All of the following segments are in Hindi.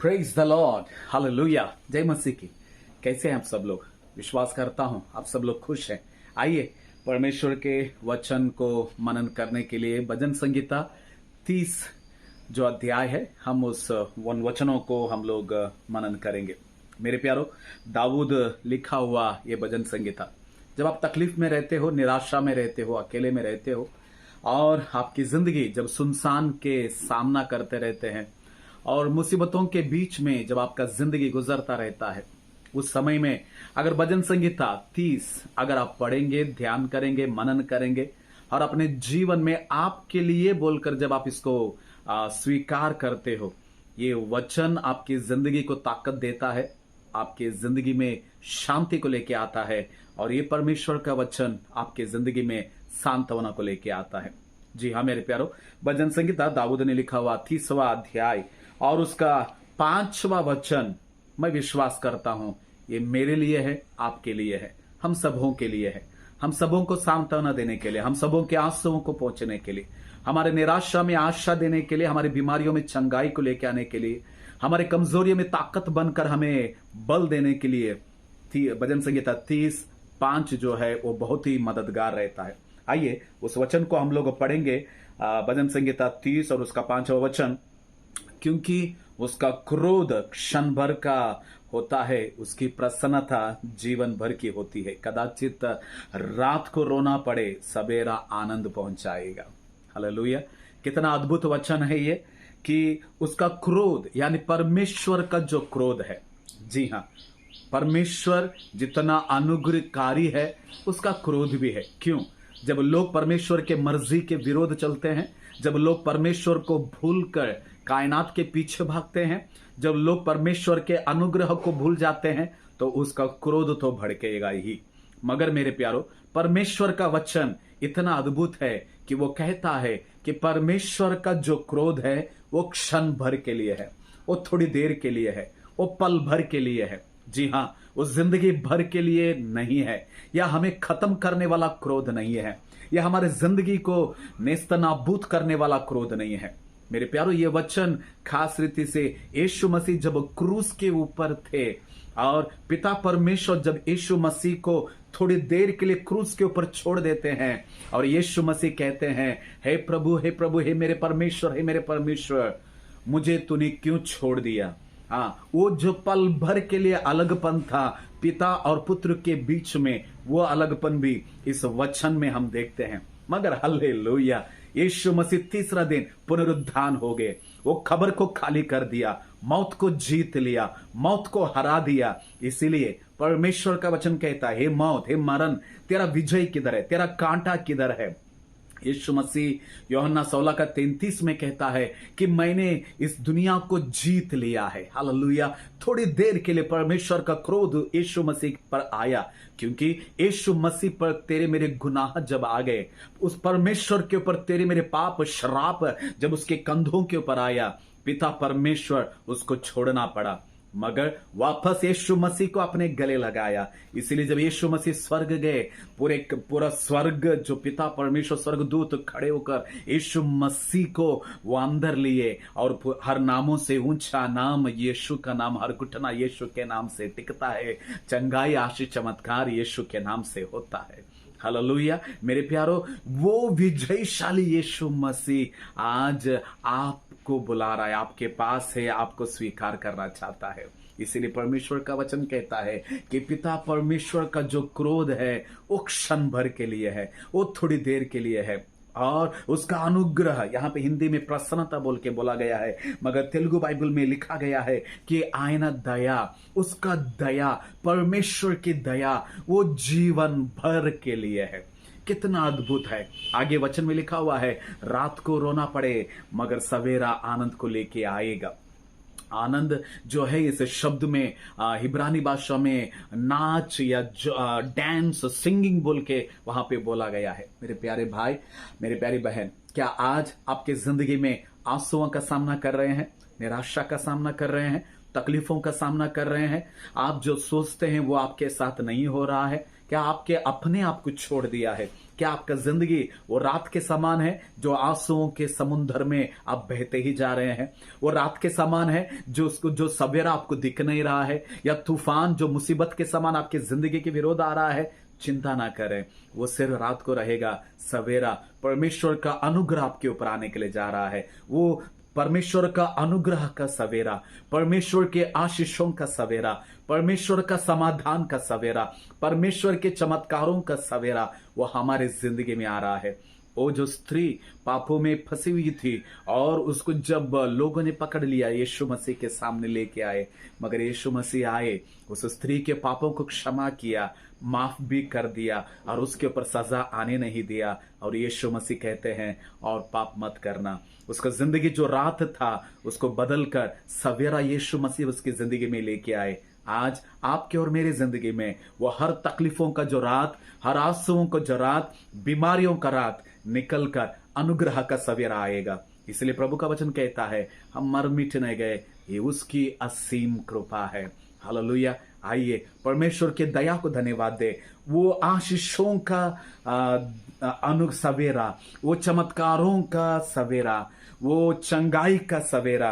प्रेज द लॉर्ड, हालेलुया, जय मसीह की। कैसे हैं आप सब लोग? विश्वास करता हूं आप सब लोग खुश हैं। आइए परमेश्वर के वचन को मनन करने के लिए भजन संगीता 30 जो अध्याय है, हम उस वचनों को हम लोग मनन करेंगे। मेरे प्यारो, दाऊद लिखा हुआ ये भजन संगीता, जब आप तकलीफ में रहते हो, निराशा में रहते हो, अकेले में रहते हो और आपकी जिंदगी जब सुनसान के सामना करते रहते हैं और मुसीबतों के बीच में जब आपका जिंदगी गुजरता रहता है, उस समय में अगर भजन संगीता 30 अगर आप पढ़ेंगे, ध्यान करेंगे, मनन करेंगे और अपने जीवन में आपके लिए बोलकर जब आप इसको स्वीकार करते हो, ये वचन आपकी जिंदगी को ताकत देता है, आपकी जिंदगी में शांति को लेके आता है और ये परमेश्वर का वचन आपकी जिंदगी में सांत्वना को लेके आता है। जी हाँ मेरे प्यारो, भजन संगीता दाऊद ने लिखा हुआ 30वां अध्याय और उसका 5वां वचन, मैं विश्वास करता हूं ये मेरे लिए है, आपके लिए है, हम सबों के लिए है। हम सबों को सांत्वना देने के लिए, हम सबों के आंसुओं को पहुंचने के लिए, हमारे निराशा में आशा देने के लिए, हमारी बीमारियों में चंगाई को लेकर आने के लिए, हमारे कमजोरियों में ताकत बनकर हमें बल देने के लिए भजन संगीता 30:5 जो है वो बहुत ही मददगार रहता है। आइए उस वचन को हम लोग पढ़ेंगे, भजन संगीता 30 और उसका 5वां वचन। क्योंकि उसका क्रोध क्षण भर का होता है, उसकी प्रसन्नता जीवन भर की होती है। कदाचित रात को रोना पड़े, सवेरा आनंद पहुंचाएगा। हालेलुया, कितना अद्भुत वचन है ये कि उसका क्रोध यानी परमेश्वर का जो क्रोध है, जी हाँ, परमेश्वर जितना अनुग्रहकारी है उसका क्रोध भी है। क्यों? जब लोग परमेश्वर के मर्जी के विरोध चलते हैं, जब लोग परमेश्वर को भूलकर कायनात के पीछे भागते हैं, जब लोग परमेश्वर के अनुग्रह को भूल जाते हैं, तो उसका क्रोध तो भड़केगा ही। मगर मेरे प्यारो, परमेश्वर का वचन इतना अद्भुत है कि वो कहता है कि परमेश्वर का जो क्रोध है वो क्षण भर के लिए है, वो थोड़ी देर के लिए है, वो पल भर के लिए है। जी हाँ, वो जिंदगी भर के लिए नहीं है, या हमें खत्म करने वाला क्रोध नहीं है, या हमारे जिंदगी को नेस्तनाबूद करने वाला क्रोध नहीं है। मेरे प्यारो, ये वचन खास रीति से यीशु मसीह जब क्रूस के ऊपर थे और पिता परमेश्वर जब यीशु मसीह को थोड़ी देर के लिए क्रूस के ऊपर छोड़ देते हैं और यीशु मसीह कहते हैं, हे प्रभु, हे प्रभु, हे मेरे परमेश्वर, हे मेरे परमेश्वर, मुझे तूने क्यों छोड़ दिया। हाँ, वो जो पल भर के लिए अलगपन था पिता और पुत्र के बीच में, वो अलगपन भी इस वचन में हम देखते हैं। मगर हालेलुया, यीशु मसीह तीसरा दिन पुनरुत्थान हो गए, वो खबर को खाली कर दिया, मौत को जीत लिया, मौत को हरा दिया। इसीलिए परमेश्वर का वचन कहता है, हे मौत, हे मरण, तेरा विजय किधर है, तेरा कांटा किधर है। यीशु मसीह यूहन्ना 16:33 में कहता है कि मैंने इस दुनिया को जीत लिया है। हालेलुया, थोड़ी देर के लिए परमेश्वर का क्रोध यीशु मसीह पर आया, क्योंकि यीशु मसीह पर तेरे मेरे गुनाह जब आ गए, उस परमेश्वर के ऊपर तेरे मेरे पाप श्राप जब उसके कंधों के ऊपर आया, पिता परमेश्वर उसको छोड़ना पड़ा, मगर वापस यीशु मसीह को अपने गले लगाया। इसीलिए जब यीशु मसीह स्वर्ग गए, पूरा स्वर्ग जो पिता परमेश्वर स्वर्गदूत खड़े होकर यीशु मसीह को वो अंदर लिए और हर नामों से ऊंचा नाम यीशु का नाम, हर घुटना यीशु के नाम से टिकता है, चंगाई आशीष चमत्कार यीशु के नाम से होता है। हालेलुया मेरे प्यारो, वो विजयशाली यीशु मसीह आज आपको बुला रहा है, आपके पास है, आपको स्वीकार करना चाहता है। इसीलिए परमेश्वर का वचन कहता है कि पिता परमेश्वर का जो क्रोध है वो क्षण भर के लिए है, वो थोड़ी देर के लिए है, और उसका अनुग्रह, यहाँ पे हिंदी में प्रसन्नता बोल के बोला गया है, मगर तेलुगु बाइबल में लिखा गया है कि आयना दया, उसका दया, परमेश्वर की दया वो जीवन भर के लिए है। कितना अद्भुत है। आगे वचन में लिखा हुआ है, रात को रोना पड़े मगर सवेरा आनंद को लेके आएगा। आनंद जो है इस शब्द में हिब्रानी भाषा में नाच या डांस, सिंगिंग बोल के वहां पे बोला गया है। मेरे प्यारे भाई, मेरे प्यारी बहन, क्या आज आपके जिंदगी में आंसुओं का सामना कर रहे हैं, निराशा का सामना कर रहे हैं, तकलीफों का सामना कर रहे हैं? आप जो सोचते हैं वो आपके साथ नहीं हो रहा है, क्या आपके अपने आप को छोड़ दिया है? क्या आपका जिंदगी वो रात के समान है जो आंसुओं के समुद्र में आप बहते ही जा रहे हैं? वो रात के समान है जो सवेरा आपको दिख नहीं रहा है, या तूफान जो मुसीबत के समान आपके जिंदगी के विरोध आ रहा है? चिंता ना करें, वो सिर्फ रात को रहेगा। सवेरा परमेश्वर का अनुग्रह आपके ऊपर आने के लिए जा रहा है। वो परमेश्वर का अनुग्रह का सवेरा, परमेश्वर के आशीषों का सवेरा, परमेश्वर का समाधान का सवेरा, परमेश्वर के चमत्कारों का सवेरा वो हमारे जिंदगी में आ रहा है। वो जो स्त्री पापों में फंसी हुई थी और उसको जब लोगों ने पकड़ लिया, यीशु मसीह के सामने लेके आए, मगर यीशु मसीह आए, उस स्त्री के पापों को क्षमा किया, माफ भी कर दिया और उसके ऊपर सजा आने नहीं दिया। और यीशु मसीह कहते हैं और पाप मत करना। उसका जिंदगी जो रात था उसको बदलकर सवेरा यीशु मसीह उसकी जिंदगी में लेके आए। आज आपके और मेरे जिंदगी में वो हर तकलीफों का जो रात, हर आंसुओं का जो रात, बीमारियों का रात निकलकर अनुग्रह का सवेरा आएगा। इसलिए प्रभु का वचन कहता है हम मर मिट नहीं गए, ये उसकी असीम कृपा है। हालेलुया। आइए परमेश्वर के दया को धन्यवाद दे। वो आशीषों का सवेरा, वो चमत्कारों का सवेरा, वो चंगाई का सवेरा,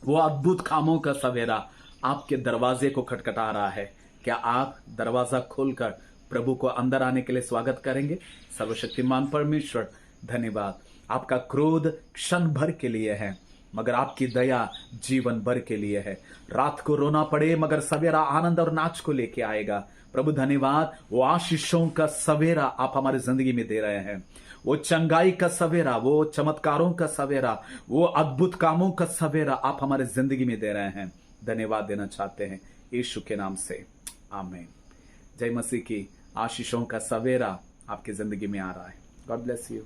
वो अद्भुत कामों का सवेरा आपके दरवाजे को खटखटा रहा है। क्या आप दरवाजा खोलकर प्रभु को अंदर आने के लिए स्वागत करेंगे? सर्वशक्तिमान परमेश्वर धन्यवाद। आपका क्रोध क्षण भर के लिए है, मगर आपकी दया जीवन भर के लिए है। रात को रोना पड़े मगर सवेरा आनंद और नाच को लेके आएगा। प्रभु धन्यवाद, वो आशीषों का सवेरा आप हमारी जिंदगी में दे रहे हैं। वो चंगाई का सवेरा, वो चमत्कारों का सवेरा, वो अद्भुत कामों का सवेरा आप हमारे जिंदगी में दे रहे हैं। धन्यवाद देना चाहते हैं यीशु के नाम से, आमीन। जय मसीह की आशीषों का सवेरा आपकी जिंदगी में आ रहा है। God bless you.